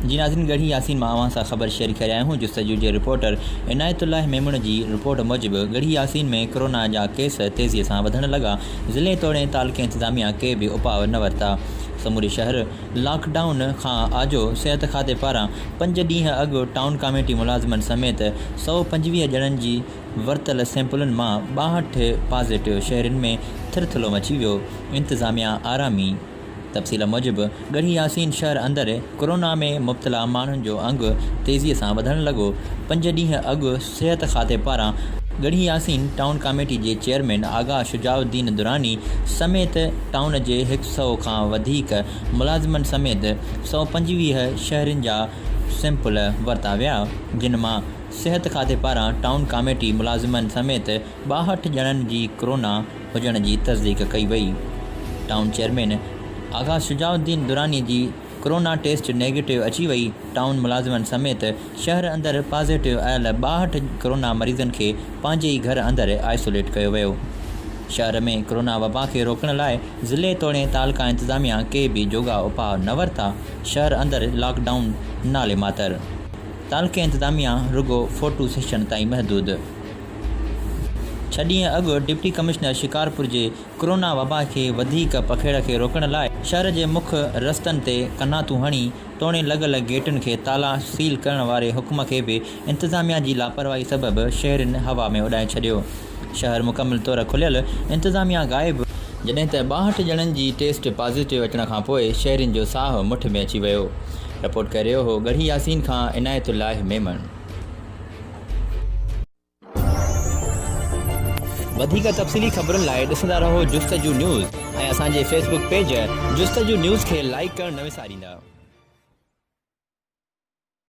जी नाज़रीन, गढ़ी यासीन मां अवां सां ख़बर शेयर करे आया हूँ। जुस्तजू जे रिपोर्टर इनायतुल्लाह मेमून जी रिपोर्ट मूजिब गढ़ी यासीन में कोरोना जा केस तेज़ीअ सां वधण लॻा। ज़िले तोड़े तालुके इंतज़ामिया के बि उपाउ न वरिता। समूरी शहर लॉकडाउन खां आजो सिहत खाते पारां 5 ॾींहं अॻु टाउन कमेटी मुलाज़िमनि समेत 125 ॼणनि जी वरितल सैंपलनि मां 62 पॉज़िटिव। शहरनि में थिरथिलो मची वियो। इंतज़ामिया आरामी। तफ़सील मूजिब गढ़ी यासीन शहर अंदरि कोरोना में मुब्तला माण्हुनि जो अंगु तेज़ीअ सां वधणु लॻो। 5 ॾींहं अॻु सिहत खाते पारां गढ़ी यासीन टाउन कमेटी जे चेयरमैन आगा शुजाउद्दीन दुरानी समेत टाउन जे 100 खां वधीक मुलाज़िमनि समेत 125 शहरनि जा सैंपल वरिता विया, जिन मां सिहत खाते पारां टाउन कमेटी मुलाज़िमनि समेत 62 ॼणनि जी कोरोना हुजण जी तस्दीक कई वई। टाउन चेयरमैन आगा शुजाउद्दीन दुरानी जी कोरोना टेस्ट नेगेटिव अची वई। टाउन मुलाज़िमनि समेत शहर अंदरि पॉज़िटिव आयल 62 कोरोना मरीज़नि खे पंहिंजे ई घर अंदरि आइसोलेट कयो वियो। शहर में कोरोना वबा खे रोकण लाइ ज़िले तोड़े तालुका इंतज़ामिया के बि जोगा उपाउ न वरिता। शहर अंदरि लॉकडाउन नाले मातर। तालुके इंतज़ामिया रुगो फ़ोटो सेशन ताईं महदूद। 6 ॾींहं अॻु डिप्टी कमिश्नर शिकारपुर जे कोरोना वबा खे वधीक पखेड़ खे रोकण लाइ शहर जे मुख्य रस्तनि ते कनातूं हणी तोड़े लॻल गेटुनि खे ताला सील करण वारे हुकुम खे बि इंतज़ामिया जी लापरवाही सबबि शहरनि हवा में उॾाए छॾियो। शहर मुकमिल तौर खुलियल, इंतज़ामिया ग़ाइबु, जॾहिं त 62 ॼणनि जी टेस्ट पॉज़िटिव अचण खां पोइ शहरनि जो साहु मुठि में अची वियो। रिपोर्ट करे रहियो हो गढ़ी यासीन खां इनायतुल्लाह मेमन। वधीक तफ़सीली ख़बरुनि लाइ ॾिसंदा रहो जुस्तजू न्यूज़ ऐं असांजे फेसबुक पेज जुस्तजू न्यूज़ खे लाइक करणु न विसारींदा।